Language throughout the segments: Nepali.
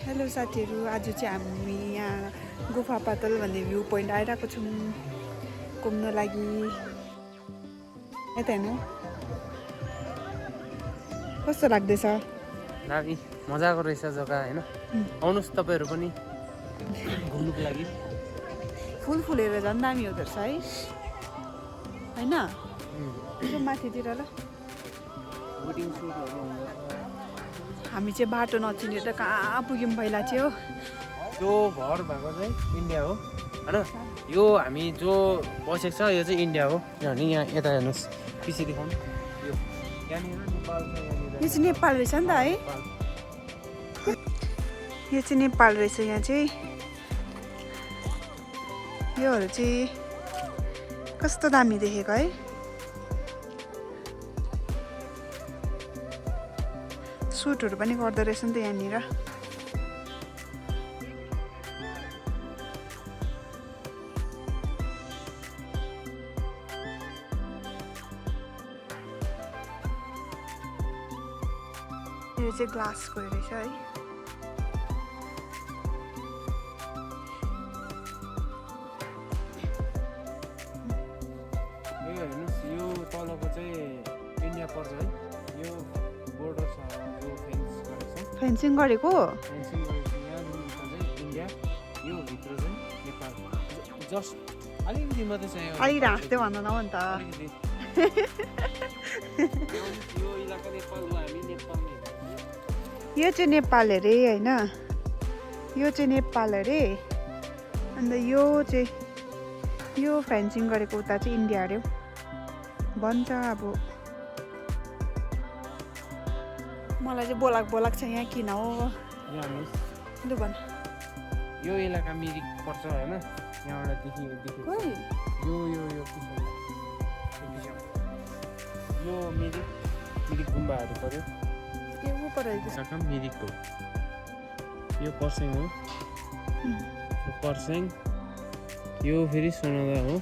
हेलो साथीहरू, आज चाहिँ हामी यहाँ गुफा पातल भन्ने भ्यू पोइन्ट आइरहेको छौँ घुम्न लागि। यता हेर्नु कस्तो लाग्दैछ? दामी मजाको रहेछ जग्गा हैन। आउनुहोस् तपाईँहरू पनि घुम्नुको लागि। फुल फुलेर झन् दामी हुँदो रहेछ है, होइन? त्यो माथितिर ल बोटिङ सुटहरू हुन्छ। हामी चाहिँ बाटो नचिनेर कहाँ पुग्यौँ पहिला चाहिँ हो। त्यो भर भएको चाहिँ इन्डिया हो हैन। यो हामी जो बसेको छ यो चाहिँ इन्डिया हो। किनभने यहाँ यता हेर्नुहोस्, पछि देखाउनु। यो यहाँनिर नेपाल छ, यो चाहिँ नेपाल रहेछ नि त है। यो चाहिँ नेपाल रहेछ। यहाँ चाहिँ योहरू चाहिँ कस्तो दामी देखेको है। सुटहरू पनि गर्दो रहेछ नि त यहाँनिर। यो चाहिँ ग्लासको रहेछ है। यो हेर्नुहोस्, यो तलको चाहिँ इन्डिया पर्छ है। यो बोर्डर छ जो फेन्स गरेको छ। फेन्सिङ गरेको फेन्सिङ गरेको छ। यहाँदेखि चाहिँ इन्डिया, यो भित्र चाहिँ नेपाल। जस्ट अलिकति मात्रै छ यहाँ। अलिक हाँस्दै भन्नु न नि त। अलिकति यो इलाका नेपाल हो, हामी नेपालमै। यो चाहिँ नेपाल अरे होइन, यो चाहिँ नेपाल अरे। अन्त यो चाहिँ यो फेन्सिङ गरेको उता चाहिँ इन्डिया अरे भन्छ। अब मलाई चाहिँ बोलाक छ यहाँ किन हो। यहाँ हेर्नुहोस्, लु भन। यो इलाका मिरिक पर्छ होइन। यहाँबाट देखिएको खोइ यो यो यो यो मिरिक गुम्बाहरू पर्यो। के ऊ परेको इलाका मिरिक हो। यो पर्सेङ हो, यो पर्सेङ। यो फेरि सोनादा हो।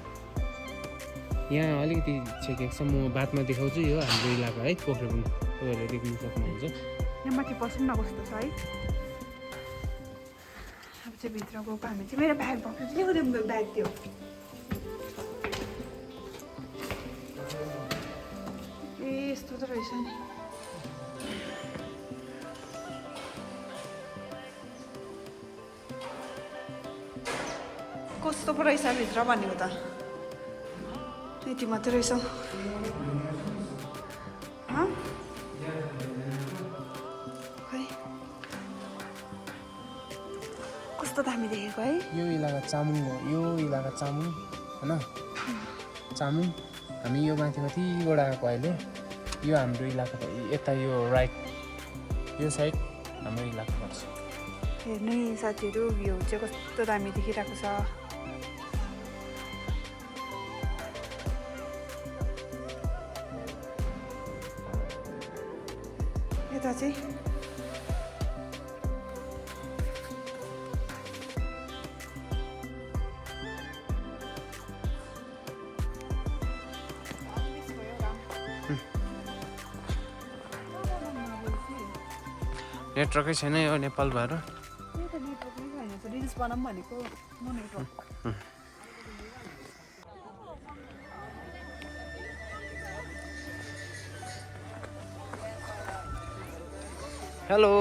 यहाँ अलिकति छेकेको छ, म बादमा देखाउँछु। यो हाम्रो इलाका है, पोखरेबुङ। तपाईँहरूले देख्नु सक्नुहुन्छ। यहाँ माथि पसौँ न कस्तो छ है। अब चाहिँ भित्र गएको हामी चाहिँ मेरो ब्याग भएको चाहिँ ब्याग थियो। ए यस्तो त रहेछ नि। कस्तो पो रहेछ भित्र भनेको त। यति मात्रै रहेछ। खै कस्तो दामी देखेको है। यो इलाका चामुङ हो। यो इलाका चामुङ होइन, चामुङ। हामी यो माथिबाट आएको अहिले। यो हाम्रो इलाका यता, यो राइट यो साइड हाम्रो इलाका पर्छ। हेर्नु नि साथीहरू, भ्यू चाहिँ कस्तो दामी देखिरहेको छ। यता चाहिँ नेटवर्कै छैन यो नेपाल भएर। रिल्स बनाऊँ भनेको नो नेटवर्क। हेलो,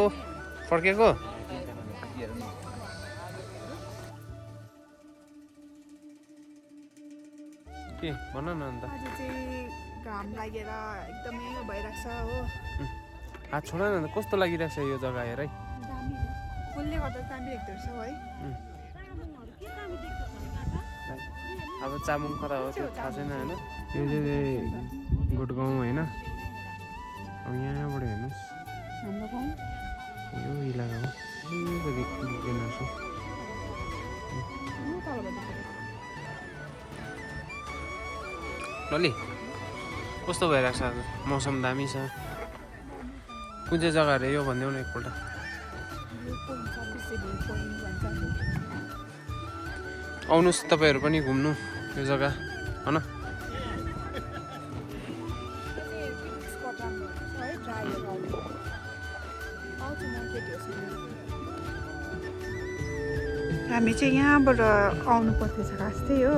फर्केको? के भन न अन्त। आज चाहिँ घाम लागेर एकदमै भइरहेको छ हो। हात छोड न अन्त, कस्तो लागिरहेको छ यो जग्गा हेर है। दामी फुलले गर्दा दामी देख्दो रहेछ है। अब चामुङ कता हो त्यो थाहा छैन होइन। यो चाहिँ गुडगाउँ होइन। अब यहाँबाट हेर्नुहोस्, हाम्रो गाउँ यो इलाका हो। लली कस्तो भइरहेको छ आज? मौसम दामी छ। कुन चाहिँ जग्गा अरे यो भनिदेऊ न एकपल्ट। आउनुहोस् तपाईँहरू पनि घुम्नु यो जग्गा होइन। हामी चाहिँ यहाँबाट आउनु पर्दैछ खास चाहिँ हो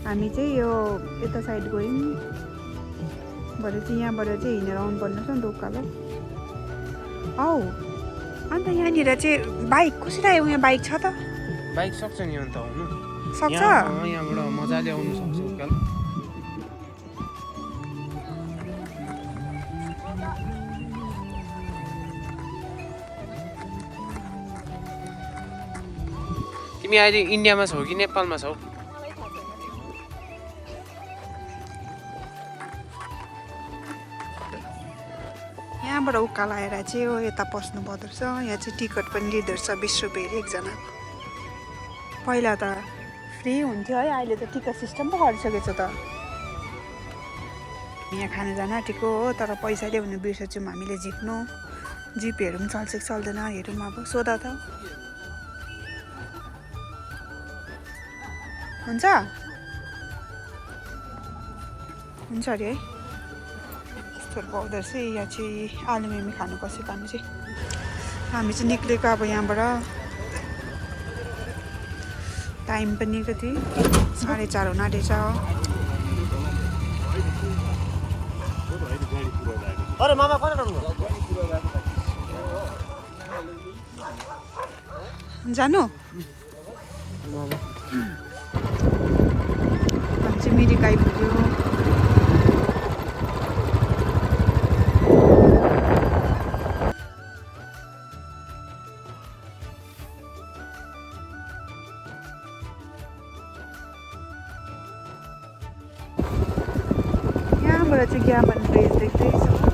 हामी चाहिँ यो यता साइड गयौँ भरे चाहिँ यहाँबाट चाहिँ हिँडेर आउनु पर्ने रहेछ नि त उकालो औ अन्त यहाँनिर चाहिँ बाइक कसरी आयो यहाँ बाइक छ त बाइक सक्छ नि अन्त आउनु सक्छ यहाँबाट मजाले आउनु सक्छ उकालो तिमी अहिले इन्डियामा छौ कि नेपालमा छौ यहाँबाट उकालो आएर चाहिँ हो यता पस्नु पर्दो रहेछ यहाँ चाहिँ टिकट पनि लिँदो रहेछ 20 रुपियाँ अरे एकजनाको पहिला त फ्री हुन्थ्यो है अहिले त टिकट सिस्टम पो गरिसकेछ त यहाँ खानु जान आँटेको हो तर पैसा ल्याउनु बिर्सेछौँ हामीले जिप्नु जिपेहरू पनि चल्छ कि चल्दैन हेरौँ अब सोध त हुन्छ हुन्छ अरे है यस्तोहरू पाउँदो रहेछ यहाँ चाहिँ आलु मिमी खानु बसेको हामी चाहिँ निक्लेको अब यहाँबाट टाइम पनि कति 4:30 हुन आँटेछ अरे मामा कहाँ जानु जानु हामी चाहिँ मिरिक आइपुग्यो यहाँबाट चाहिँ ज्ञापन ब्रिज देख्दैछ